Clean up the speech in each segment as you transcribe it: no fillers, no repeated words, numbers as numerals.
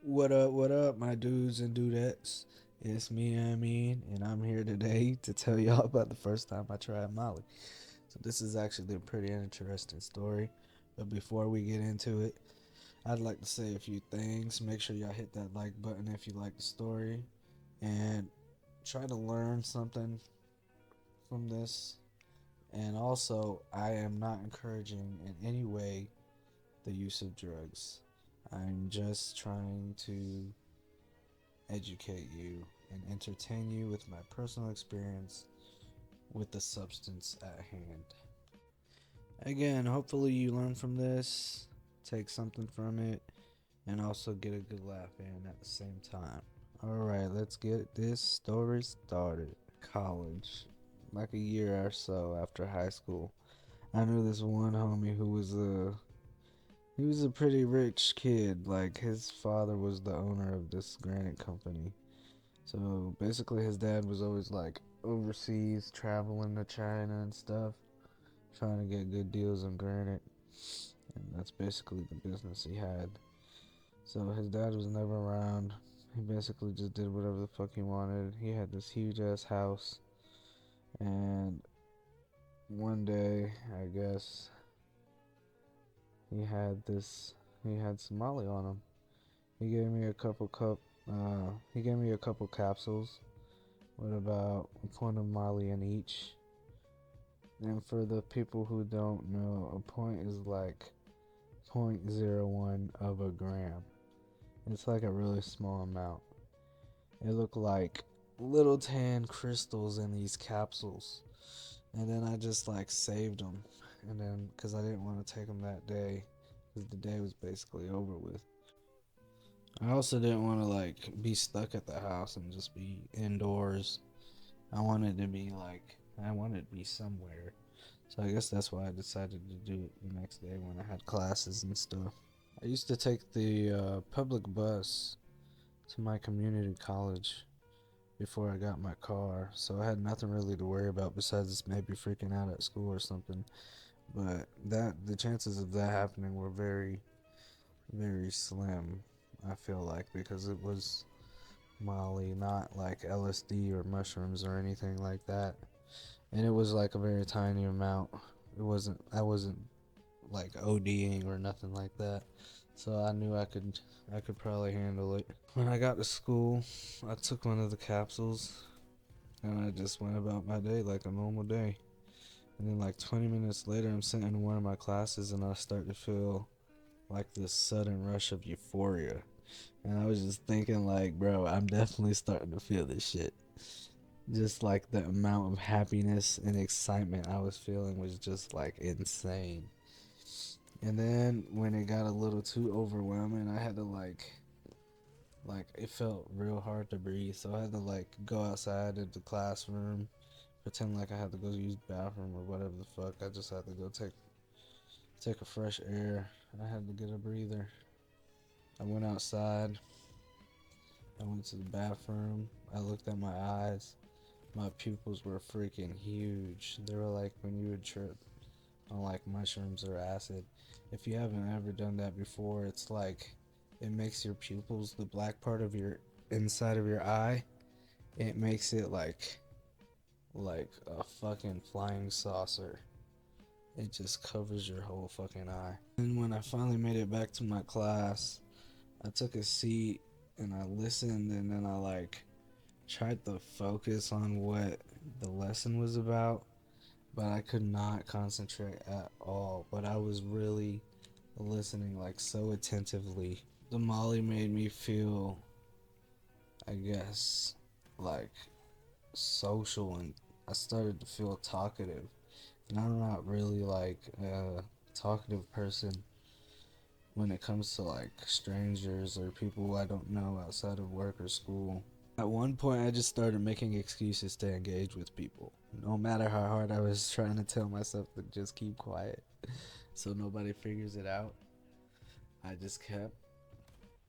What up, my dudes and dudettes? It's me, Amine, and I'm here today to tell y'all about the first time I tried Molly. So this is actually a pretty interesting story. But before we get into it, I'd like to say a few things. Make sure y'all hit that like button if you like the story, and try to learn something from this. And also, I am not encouraging in any way the use of drugs. I'm just trying to educate you and entertain you with my personal experience with the substance at hand. Again, hopefully you learn from this, take something from it, and also get a good laugh in at the same time. Alright, let's get this story started. College. Like a year or so after high school, I knew this one homie who was a pretty rich kid. Like his father was the owner of this granite company. So basically, his dad was always like overseas, traveling to China and stuff, trying to get good deals on granite. And that's basically the business he had. So his dad was never around. He basically just did whatever the fuck he wanted. He had this huge ass house. And one day, I guess, he had some Molly on him. He gave me a couple capsules with about a point of Molly in each. And for the people who don't know, a point is like zero point zero 0.01 of a gram. It's like a really small amount. It looked like little tan crystals in these capsules. And then I just like saved them. And then, because I didn't want to take them that day, because the day was basically over with. I also didn't want to like be stuck at the house and just be indoors. I wanted to be somewhere. So I guess that's why I decided to do it the next day when I had classes and stuff. I used to take the public bus to my community college before I got my car, so I had nothing really to worry about besides maybe freaking out at school or something. But that the chances of that happening were very, very slim. I feel like because it was Molly, not like LSD or mushrooms or anything like that, and it was like a very tiny amount. I wasn't like ODing or nothing like that. So I knew I could probably handle it. When I got to school, I took one of the capsules and I just went about my day like a normal day. And then like 20 minutes later, I'm sitting in one of my classes and I start to feel like this sudden rush of euphoria. And I was just thinking like, bro, I'm definitely starting to feel this shit. Just like the amount of happiness and excitement I was feeling was just like insane. And then when it got a little too overwhelming, I had to like it felt real hard to breathe. So I had to like go outside of the classroom, pretend like I had to go use the bathroom or whatever the fuck. I just had to go take a fresh air. I had to get a breather. I went outside. I went to the bathroom. I looked at my eyes. My pupils were freaking huge. They were like when you would trip on like mushrooms or acid. If you haven't ever done that before, it's like it makes your pupils, the black part of your inside of your eye, it makes it like a fucking flying saucer. It just covers your whole fucking eye. And when I finally made it back to my class, I took a seat and I listened and then I like tried to focus on what the lesson was about, but I could not concentrate at all. But I was really listening like so attentively. The Molly made me feel, I guess, like social, and I started to feel talkative. And I'm not really like a talkative person when it comes to like strangers or people I don't know outside of work or school. At one point, I just started making excuses to engage with people, no matter how hard I was trying to tell myself to just keep quiet so nobody figures it out. I just kept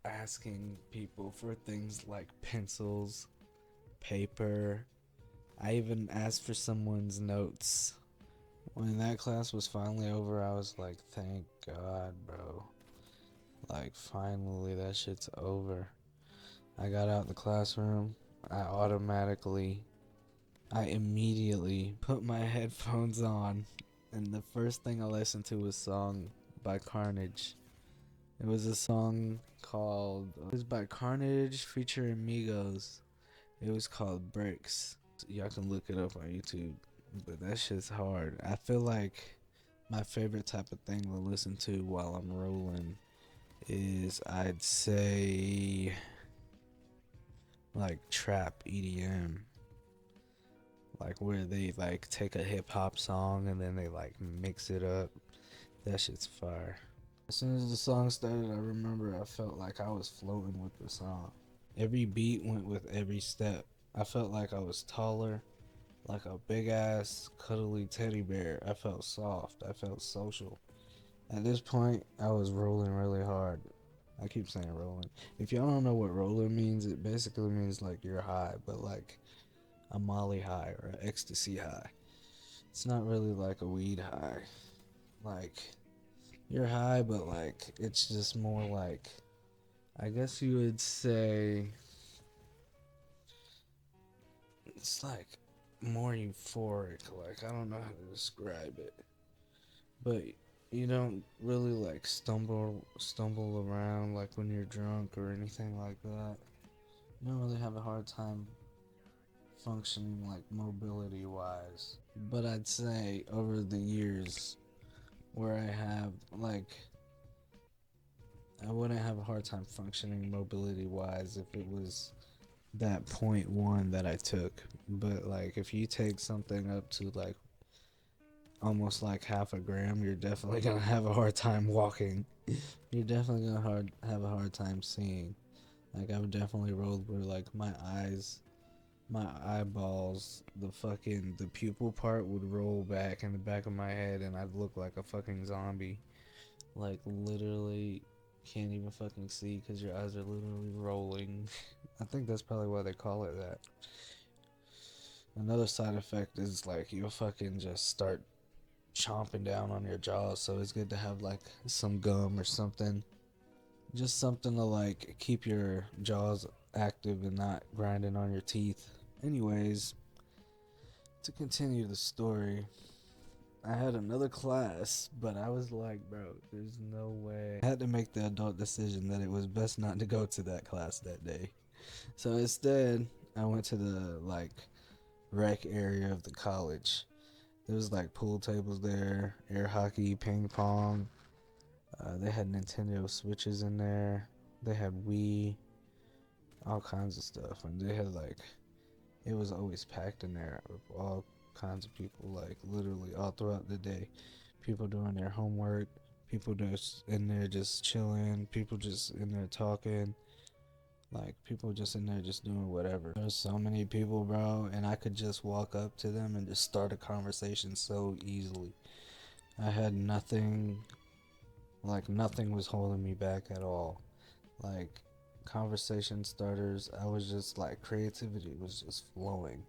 asking people for things like pencils, paper. I even asked for someone's notes. When that class was finally over, I was like, thank God, bro. Like, finally, that shit's over. I got out the classroom. I immediately put my headphones on, and the first thing I listened to was a song by Carnage. It was a song called, it was by Carnage featuring Migos. It was called Bricks. Y'all can look it up on YouTube, but that shit's hard. I feel like my favorite type of thing to listen to while I'm rolling is, I'd say, like trap EDM, like where they like take a hip hop song and then they like mix it up. That shit's fire. As soon as the song started, I remember I felt like I was floating with the song. Every beat went with every step. I felt like I was taller, like a big ass cuddly teddy bear. I felt soft. I felt social. At this point, I was rolling really hard. I keep saying rolling. If y'all don't know what rolling means, it basically means like you're high, but like a Molly high or an ecstasy high. It's not really like a weed high. Like, you're high, but like it's just more like, I guess you would say it's like more euphoric. Like, I don't know how to describe it, but you don't really like stumble around like when you're drunk or anything like that. You don't really have a hard time functioning like mobility wise. But I'd say over the years where I have like, I wouldn't have a hard time functioning mobility wise if it was that point one that I took. But like if you take something up to like almost like half a gram, you're definitely gonna have a hard time walking. You're definitely gonna have a hard time seeing. Like I've definitely rolled where like my eyeballs, the pupil part would roll back in the back of my head, and I'd look like a fucking zombie. Like literally can't even fucking see because your eyes are literally rolling. I think that's probably why they call it that. Another side effect is like you'll fucking just start chomping down on your jaws, so it's good to have like some gum or something. Just something to like keep your jaws active and not grinding on your teeth. Anyways, to continue the story, I had another class, but I was like, bro, there's no way. I had to make the adult decision that it was best not to go to that class that day. So instead, I went to the like rec area of the college. There was like pool tables there, air hockey, ping pong. They had Nintendo Switches in there. They had Wii, all kinds of stuff, and they had like, it was always packed in there with all kinds of people, like literally all throughout the day. People doing their homework, people just in there just chilling, people just in there talking, like people just in there just doing whatever. There's so many people, bro, and I could just walk up to them and just start a conversation so easily. I had nothing, like nothing was holding me back at all. Like conversation starters, I was just like, creativity was just flowing.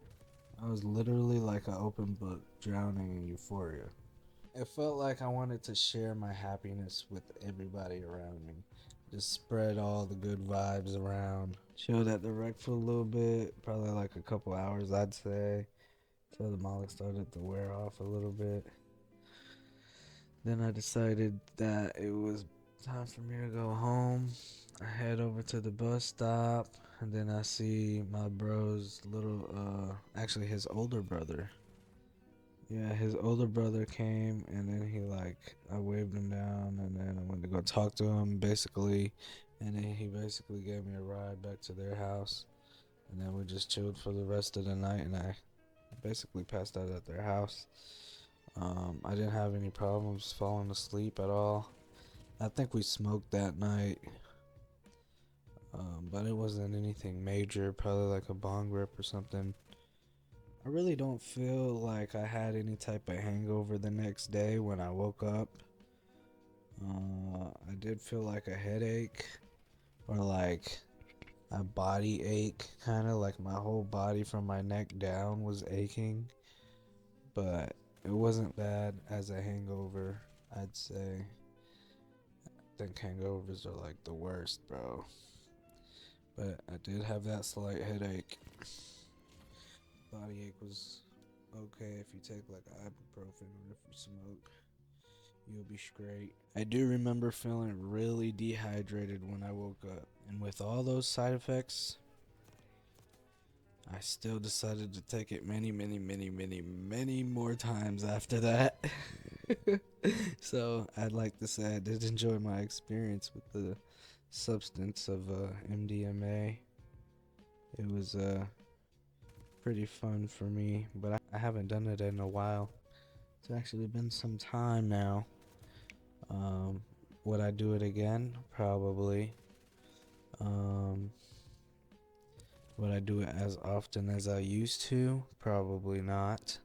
I was literally like an open book, drowning in euphoria. It felt like I wanted to share my happiness with everybody around me. Just spread all the good vibes around. Chilled at the rec for a little bit, probably like a couple hours, I'd say, till the molly started to wear off a little bit. Then I decided that it was time for me to go home. I head over to the bus stop, and then I see my bro's actually his older brother. Yeah, his older brother came, and then he like, I waved him down, and then I went to go talk to him, basically, and then he basically gave me a ride back to their house, and then we just chilled for the rest of the night, and I basically passed out at their house. I didn't have any problems falling asleep at all. I think we smoked that night, but it wasn't anything major, probably like a bong rip or something. I really don't feel like I had any type of hangover the next day when I woke up. I did feel like a headache or like a body ache, kind of like my whole body from my neck down was aching, but it wasn't bad as a hangover, I'd say. think hangovers are like the worst, bro. But I did have that slight headache. Body ache was okay if you take like ibuprofen or if you smoke. You'll be straight. I do remember feeling really dehydrated when I woke up. And with all those side effects, I still decided to take it many more times after that. So I'd like to say I did enjoy my experience with the substance of MDMA. It was pretty fun for me, but I haven't done it in a while. It's actually been some time now. Would I do it again? Probably. Um, would I do it as often as I used to? Probably not.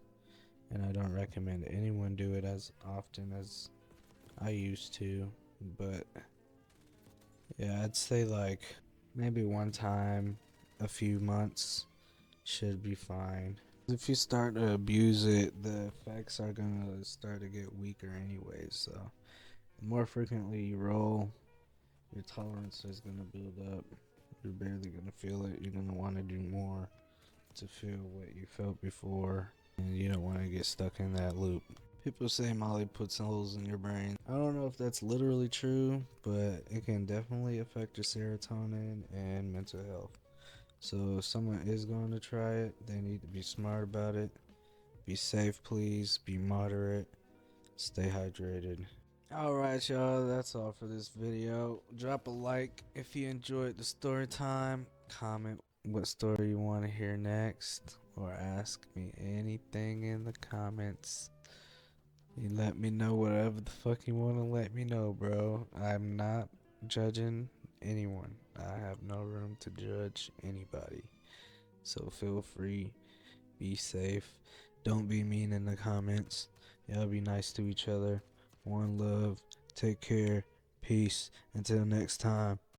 And I don't recommend anyone do it as often as I used to. But yeah, I'd say like maybe one time a few months should be fine. If you start to abuse it, the effects are gonna start to get weaker anyways. So the more frequently you roll, your tolerance is gonna build up. You're barely gonna feel it. You're gonna want to do more to feel what you felt before, and you don't want to get stuck in that loop. People say Molly puts holes in your brain. I don't know if that's literally true, but it can definitely affect your serotonin and mental health. So if someone is going to try it, they need to be smart about it. Be safe, please. Be moderate. Stay hydrated. Alright, y'all, that's all for this video. Drop a like if you enjoyed the story time. Comment what story you want to hear next, or ask me anything in the comments. You let me know whatever the fuck you want to let me know, bro. I'm not judging anyone. I have no room to judge anybody. So feel free. Be safe. Don't be mean in the comments. Y'all be nice to each other. One love. Take care. Peace. Until next time.